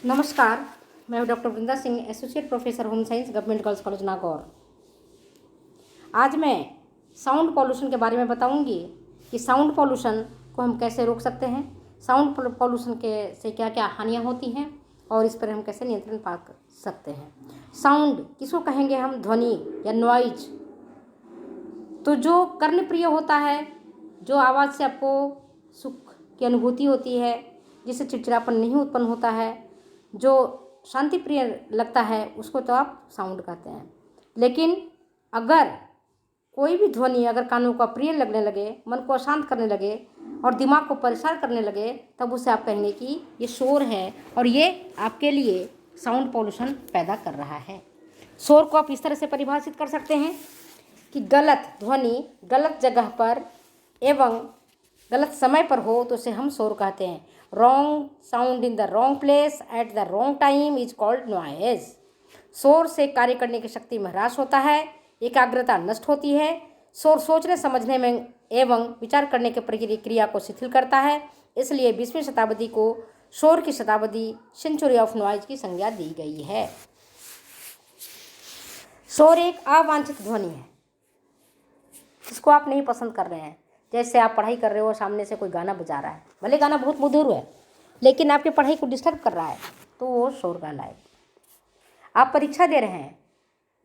नमस्कार। मैं हूँ doctor Vrinda Singh, associate professor home science, government girls college Nagaur. आज मैं साउंड पॉल्यूशन के बारे में बताऊंगी कि साउंड पॉल्यूशन को हम कैसे रोक सकते हैं, साउंड पॉल्यूशन के से क्या क्या हानियाँ होती हैं और इस पर हम कैसे नियंत्रण पा सकते हैं। साउंड किसको कहेंगे हम? ध्वनि या नॉइज। तो जो कर्णप्रिय होता है, जो आवाज़ से आपको सुख की अनुभूति होती है, जिससे चिड़चिड़ापन नहीं उत्पन्न होता है, जो शांति प्रिय लगता है, उसको तो आप साउंड कहते हैं। लेकिन अगर कोई भी ध्वनि अगर कानों को अप्रिय लगने लगे, मन को अशांत करने लगे और दिमाग को परेशान करने लगे, तब उसे आप कहेंगे कि ये शोर है और ये आपके लिए साउंड पॉल्यूशन पैदा कर रहा है। शोर को आप इस तरह से परिभाषित कर सकते हैं कि गलत ध्वनि गलत जगह पर एवं गलत समय पर हो तो उसे हम शोर कहते हैं। Wrong sound in the wrong place at the wrong time is called noise. शोर से कार्य करने की शक्ति में ह्रास होता है, एकाग्रता नष्ट होती है, शोर सोचने समझने में एवं विचार करने की प्रक्रिया को शिथिल करता है। इसलिए 20वीं शताब्दी को शोर की शताब्दी, सेंचुरी ऑफ नॉइज की संज्ञा दी गई है। शोर एक अवांछित ध्वनि है जिसको आप नहीं पसंद कर रहे हैं। जैसे आप पढ़ाई कर रहे हो, सामने से कोई गाना बजा रहा है, भले गाना बहुत मधुर है लेकिन आपकी पढ़ाई को डिस्टर्ब कर रहा है, तो वो शोर कहलाए। आप परीक्षा दे रहे हैं,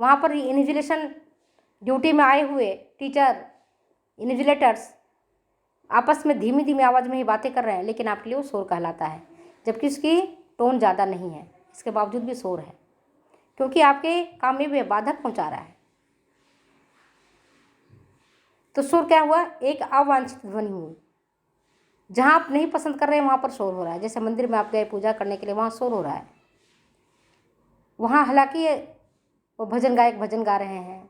वहाँ पर इन्विजिलेशन ड्यूटी में आए हुए टीचर, इन्विजिलेटर्स आपस में धीमी धीमी आवाज़ में ही बातें कर रहे हैं, लेकिन आपके लिए वो शोर कहलाता है, जबकि उसकी टोन ज़्यादा नहीं है, इसके बावजूद भी शोर है, क्योंकि आपके काम में भी बाधक पहुँचा रहा है। तो शोर क्या हुआ? एक अवांछित ध्वनि हुई। जहाँ आप नहीं पसंद कर रहे हैं वहाँ पर शोर हो रहा है। जैसे मंदिर में आप गए पूजा करने के लिए, वहाँ शोर हो रहा है। वहाँ हालांकि वो भजन गायक भजन गा रहे हैं,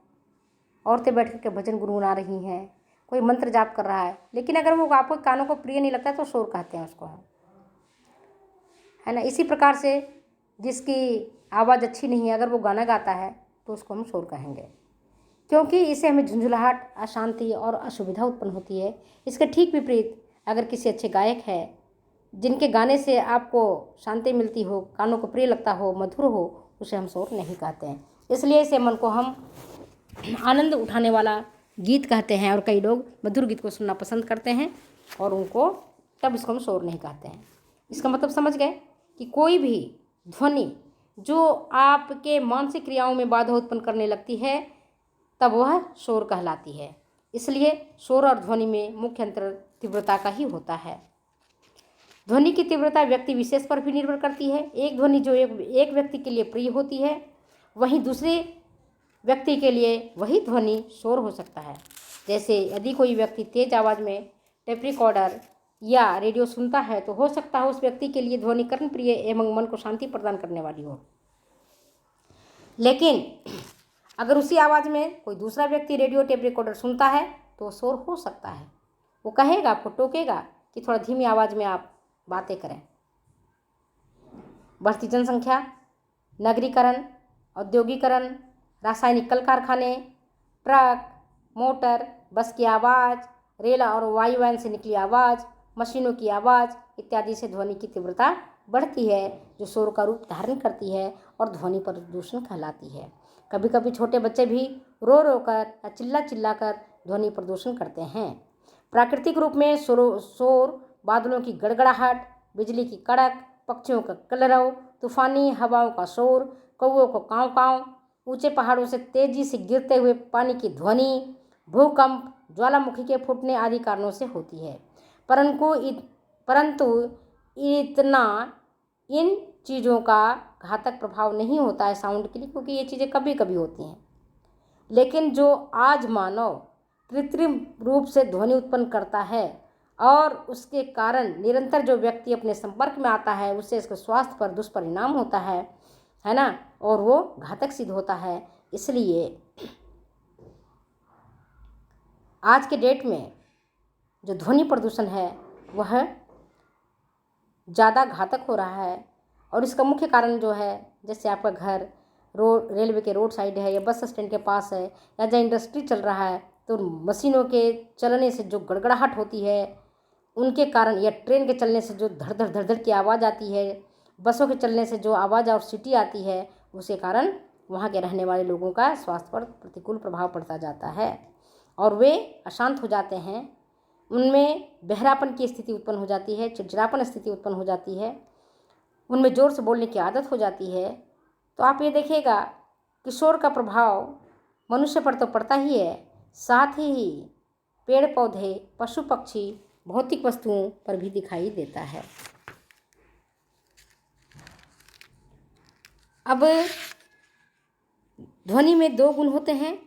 औरतें बैठ कर के भजन गुनगुना रही हैं, कोई मंत्र जाप कर रहा है, लेकिन अगर वो आपको कानों को प्रिय नहीं लगता तो शोर कहते हैं उसको हम, है ना। इसी प्रकार से जिसकी आवाज़ अच्छी नहीं है, अगर वो गाना गाता है तो उसको हम शोर कहेंगे, क्योंकि इससे हमें झुंझुलाहट, अशांति और असुविधा उत्पन्न होती है। इसके ठीक विपरीत अगर किसी अच्छे गायक है जिनके गाने से आपको शांति मिलती हो, कानों को प्रिय लगता हो, मधुर हो, उसे हम शोर नहीं कहते हैं। इसलिए इसे मन को हम आनंद उठाने वाला गीत कहते हैं और कई लोग मधुर गीत को सुनना पसंद करते हैं और उनको तब इसको हम शोर नहीं कहते हैं। इसका मतलब समझ गए कि कोई भी ध्वनि जो आपके मानसिक क्रियाओं में बाधा उत्पन्न करने लगती है तब वह शोर कहलाती है। इसलिए शोर और ध्वनि में मुख्य अंतर तीव्रता का ही होता है। ध्वनि की तीव्रता व्यक्ति विशेष पर भी निर्भर करती है। एक ध्वनि जो एक व्यक्ति के लिए प्रिय होती है, वहीं दूसरे व्यक्ति के लिए वही ध्वनि शोर हो सकता है। जैसे यदि कोई व्यक्ति तेज आवाज़ में टेप रिकॉर्डर या रेडियो सुनता है तो हो सकता है उस व्यक्ति के लिए ध्वनि कर्णप्रिय एवं मन को शांति प्रदान करने वाली हो, लेकिन अगर उसी आवाज़ में कोई दूसरा व्यक्ति रेडियो टेप रिकॉर्डर सुनता है तो शोर हो सकता है। वो कहेगा, आपको टोकेगा कि थोड़ा धीमी आवाज़ में आप बातें करें। बढ़ती जनसंख्या, नगरीकरण, औद्योगिकरण, रासायनिक कल कारखाने, ट्रक, मोटर, बस की आवाज़, रेल और वायुयान से निकली आवाज़, मशीनों की आवाज़ इत्यादि से ध्वनि की तीव्रता बढ़ती है, जो शोर का रूप धारण करती है और ध्वनि प्रदूषण कहलाती है। कभी कभी छोटे बच्चे भी रो रो कर या चिल्ला चिल्ला कर ध्वनि प्रदूषण करते हैं। प्राकृतिक रूप में शोर बादलों की गड़गड़ाहट, बिजली की कड़क, पक्षियों का कलरव, तूफानी हवाओं का शोर, कौवों को काँव काँव, ऊंचे पहाड़ों से तेजी से गिरते हुए पानी की ध्वनि, भूकंप, ज्वालामुखी के फूटने आदि कारणों से होती है। परंतु इतना इन चीज़ों का घातक प्रभाव नहीं होता है साउंड के लिए, क्योंकि ये चीज़ें कभी कभी होती हैं। लेकिन जो आज मानव कृत्रिम रूप से ध्वनि उत्पन्न करता है और उसके कारण निरंतर जो व्यक्ति अपने संपर्क में आता है उससे इसके स्वास्थ्य पर दुष्परिणाम होता है ना, और वो घातक सिद्ध होता है। इसलिए आज के डेट में जो ध्वनि प्रदूषण है वह ज़्यादा घातक हो रहा है, और इसका मुख्य कारण जो है, जैसे आपका घर रोड, रेलवे के रोड साइड है या बस स्टैंड के पास है या जहाँ इंडस्ट्री चल रहा है, तो मशीनों के चलने से जो गड़गड़ाहट होती है उनके कारण, या ट्रेन के चलने से जो धड़ धड़ धड़ धड़ की आवाज़ आती है, बसों के चलने से जो आवाज़ और सीटी आती है, उसके कारण वहाँ के रहने वाले लोगों का स्वास्थ्य पर प्रतिकूल प्रभाव पड़ता जाता है और वे अशांत हो जाते हैं। उनमें बहरापन की स्थिति उत्पन्न हो जाती है, चिड़चिड़ापन स्थिति उत्पन्न हो जाती है, उनमें ज़ोर से बोलने की आदत हो जाती है। तो आप ये देखिएगा कि शोर का प्रभाव मनुष्य पर तो पड़ता ही है, साथ ही पेड़ पौधे, पशु पक्षी, भौतिक वस्तुओं पर भी दिखाई देता है। अब ध्वनि में दो गुण होते हैं,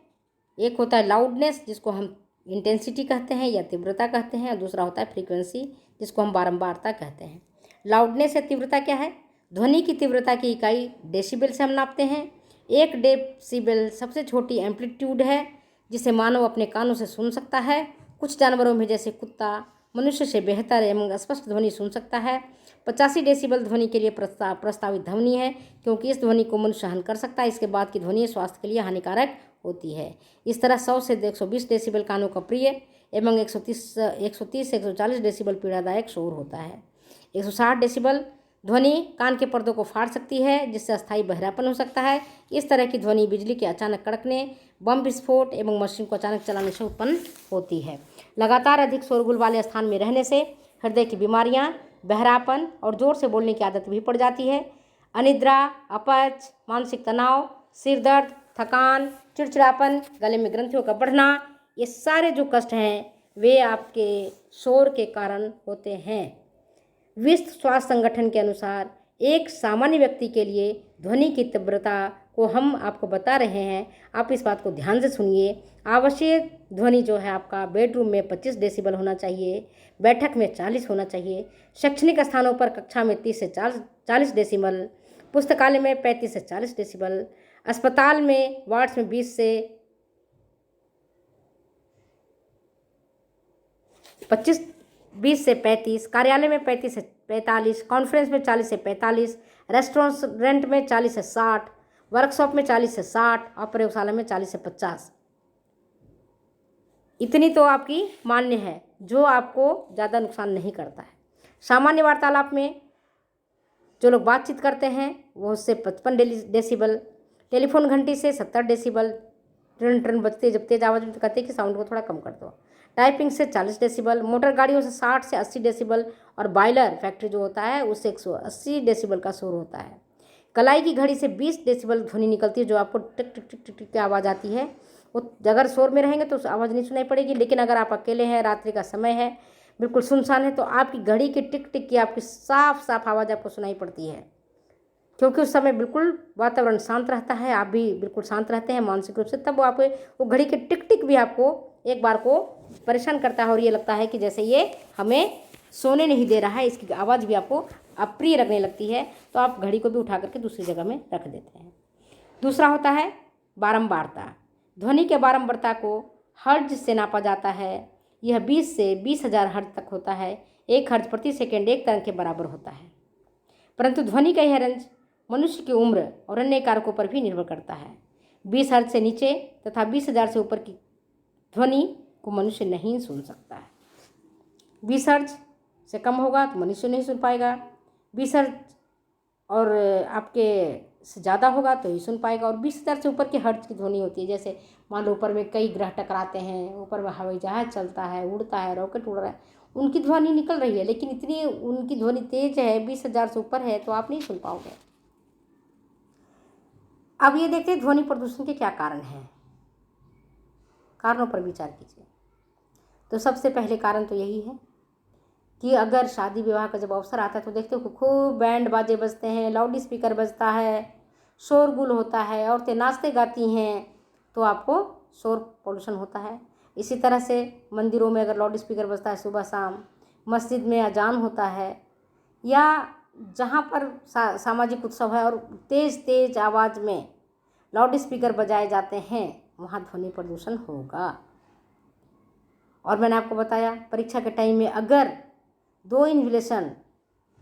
एक होता है लाउडनेस जिसको हम इंटेंसिटी कहते हैं या तीव्रता कहते हैं, और दूसरा होता है फ्रीक्वेंसी जिसको हम बारंबारता कहते हैं। लाउडनेस या तीव्रता क्या है? ध्वनि की तीव्रता की इकाई डेसिबल से हम नापते हैं। 1 डेसिबल सबसे छोटी एम्पलीट्यूड है जिसे मानव अपने कानों से सुन सकता है। कुछ जानवरों में जैसे कुत्ता मनुष्य से बेहतर एवं स्पष्ट ध्वनि सुन सकता है। 85 डेसिबल ध्वनि के लिए प्रस्तावित ध्वनि है, क्योंकि इस ध्वनि को मनुष्य सहन कर सकता है। इसके बाद की ध्वनि स्वास्थ्य के लिए हानिकारक होती है। इस तरह 100 से 120 डेसिबल कानों का प्रिय एवं 130 से 140 डेसिबल पीड़ादायक शोर होता है। 160 डेसिबल ध्वनि कान के पर्दों को फाड़ सकती है, जिससे अस्थायी बहरापन हो सकता है। इस तरह की ध्वनि बिजली के अचानक कड़कने, बम विस्फोट एवं मशीन को अचानक चलाने से उत्पन्न होती है। लगातार अधिक शोरगुल वाले स्थान में रहने से हृदय की बीमारियां, बहरापन और जोर से बोलने की आदत भी पड़ जाती है। अनिद्रा, अपच, मानसिक तनाव, सिर दर्द, थकान, चिड़चिड़ापन, गले में ग्रंथियों का बढ़ना, ये सारे जो कष्ट हैं वे आपके शोर के कारण होते हैं। विश्व स्वास्थ्य संगठन के अनुसार एक सामान्य व्यक्ति के लिए ध्वनि की तीव्रता को हम आपको बता रहे हैं, आप इस बात को ध्यान से सुनिए। आवश्यक ध्वनि जो है आपका बेडरूम में 25 डेसिबल होना चाहिए, बैठक में 40 होना चाहिए, शैक्षणिक स्थानों पर कक्षा में 30 से 40 डेसिबल, पुस्तकालय में 35 से 40 डेसिबल, अस्पताल में वार्ड्स में 20 से 35, कार्यालय में 35 से 45, कॉन्फ्रेंस में 40 से 45, रेस्टोरेंट में 40 से 60, वर्कशॉप में 40 से 60 और प्रयोगशाला में 40 से 50। इतनी तो आपकी मान्य है, जो आपको ज़्यादा नुकसान नहीं करता है। सामान्य वार्तालाप में जो लोग बातचीत करते हैं वो उससे 55 डेसिबल, टेलीफोन घंटी से 70 डेसिबल, ट्रेन ट्रेन बजते जब तेज आवाज़ में तो कहते हैं कि साउंड को थोड़ा कम कर दो, टाइपिंग से 40 डेसिबल, मोटर गाड़ियों से 60 से 80 डेसिबल और बॉयलर फैक्ट्री जो होता है उससे 180 डेसिबल का शोर होता है। कलाई की घड़ी से 20 डेसिबल ध्वनि निकलती है, जो आपको टिक टिक टिक टिक टिक की आवाज़ आती है। वो अगर शोर में रहेंगे तो आवाज़ नहीं सुनाई पड़ेगी, लेकिन अगर आप अकेले हैं, रात्रि का समय है, बिल्कुल सुनसान है, तो आपकी घड़ी की टिक टिक की आपकी साफ साफ आवाज़ आपको सुनाई पड़ती है, क्योंकि उस समय बिल्कुल वातावरण शांत रहता है, आप भी बिल्कुल शांत रहते हैं मानसिक रूप से। तब वो घड़ी की टिक टिक भी आपको एक बार को परेशान करता है और ये लगता है कि जैसे ये हमें सोने नहीं दे रहा है, इसकी आवाज़ भी आपको अप्रिय लगने लगती है, तो आप घड़ी को भी उठा करके दूसरी जगह में रख देते हैं। दूसरा होता है बारंबारता। ध्वनि के बारंबारता को हर्ट्ज से नापा जाता है। यह 20 से 20,000 हर्ट्ज तक होता है। 1 हर्ट्ज प्रति सेकेंड 1 तरंग के बराबर होता है। परंतु ध्वनि का यह रेंज मनुष्य की उम्र और अन्य कारकों पर भी निर्भर करता है। 20 हर्ट्ज से नीचे तथा 20,000 से ऊपर की ध्वनि को मनुष्य नहीं सुन सकता है। 20 हर्ट्ज से कम होगा तो मनुष्य नहीं सुन पाएगा, 20 हर्ट्ज और आपके से ज़्यादा होगा तो ही सुन पाएगा। और 20,000 से ऊपर की हर्ट्ज की ध्वनि होती है, जैसे मान लो ऊपर में कई ग्रह टकराते हैं, ऊपर में हवाई जहाज चलता है, उड़ता है, रॉकेट उड़ रहा है, उनकी ध्वनि निकल रही है, लेकिन इतनी उनकी ध्वनि तेज है, 20,000 से ऊपर है, तो आप नहीं सुन पाओगे। अब ये देखते हैं ध्वनि प्रदूषण के क्या कारण हैं, कारणों पर विचार कीजिए। तो सबसे पहले कारण तो यही है कि अगर शादी विवाह का जब अवसर आता है तो देखते हो खूब बैंड बाजे बजते हैं, लाउड स्पीकर बजता है, शोरगुल होता है, औरतें नाचते गाती हैं, तो आपको शोर पोल्यूशन होता है। इसी तरह से मंदिरों में अगर लाउड स्पीकर बजता है सुबह शाम, मस्जिद में अजान होता है, या जहाँ पर सामाजिक उत्सव है और तेज़ तेज़ आवाज़ में लाउड स्पीकर बजाए जाते हैं, वहाँ ध्वनि प्रदूषण होगा। और मैंने आपको बताया परीक्षा के टाइम में अगर 2 इन्विलेशन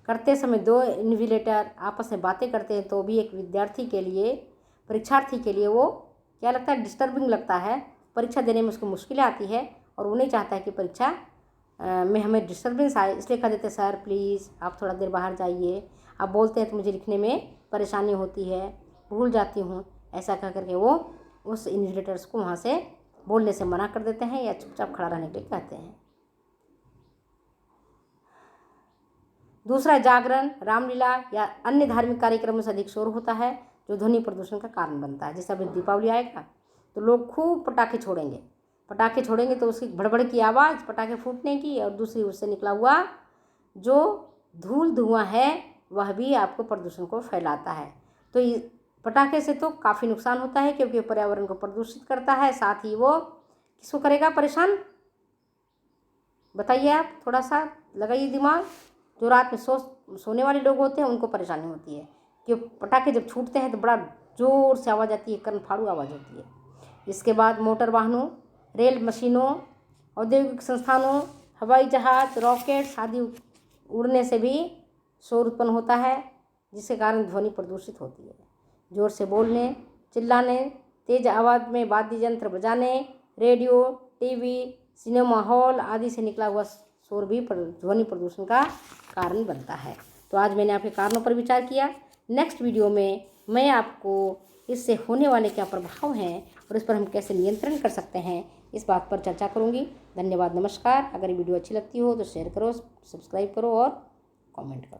करते समय 2 इन्विलेटर आपस में बातें करते हैं तो भी एक विद्यार्थी के लिए, परीक्षार्थी के लिए वो क्या लगता है, डिस्टर्बिंग लगता है। परीक्षा देने में उसको मुश्किलें आती है और वो नहीं चाहता है कि परीक्षा में हमें डिस्टर्बेंस आए, इसलिए कह देते सर प्लीज़ आप थोड़ा देर बाहर जाइए, आप बोलते हैं तो मुझे लिखने में परेशानी होती है, भूल जाती हूँ, ऐसा कह करके वो उस इन्विजिलेटर्स को वहाँ से बोलने से मना कर देते हैं या चुपचाप खड़ा रहने के लिए कहते हैं। दूसरा, जागरण, रामलीला या अन्य धार्मिक कार्यक्रमों से अधिक शोर होता है जो ध्वनि प्रदूषण का कारण बनता है। जैसे अभी दीपावली आएगा तो लोग खूब पटाखे छोड़ेंगे तो उसकी भड़बड़ की आवाज़, पटाखे फूटने की, और दूसरी उससे निकला हुआ जो धुआं है वह भी आपको प्रदूषण को फैलाता है। तो पटाखे से तो काफ़ी नुकसान होता है क्योंकि पर्यावरण को प्रदूषित करता है, साथ ही वो किसको करेगा परेशान, बताइए आप, थोड़ा सा लगाइए दिमाग। जो रात में सोने वाले लोग होते हैं उनको परेशानी होती है कि पटाखे जब छूटते हैं तो बड़ा ज़ोर से आवाज़ आती है, कर्न फाड़ू आवाज़ होती है। इसके बाद मोटर वाहनों, रेल मशीनों, औद्योगिक संस्थानों, हवाई जहाज, रॉकेट्स आदि उड़ने से भी शोर उत्पन्न होता है, जिसके कारण ध्वनि प्रदूषित होती है। जोर से बोलने, चिल्लाने, तेज आवाज़ में वाद्य यंत्र बजाने, रेडियो, टीवी, सिनेमा हॉल आदि से निकला हुआ शोर भी ध्वनि प्रदूषण का कारण बनता है। तो आज मैंने आपके कारणों पर विचार किया। नेक्स्ट वीडियो में मैं आपको इससे होने वाले क्या प्रभाव हैं और इस पर हम कैसे नियंत्रण कर सकते हैं, इस बात पर चर्चा करूंगी। धन्यवाद, नमस्कार। अगर ये वीडियो अच्छी लगती हो तो शेयर करो, सब्सक्राइब करो और कमेंट करो।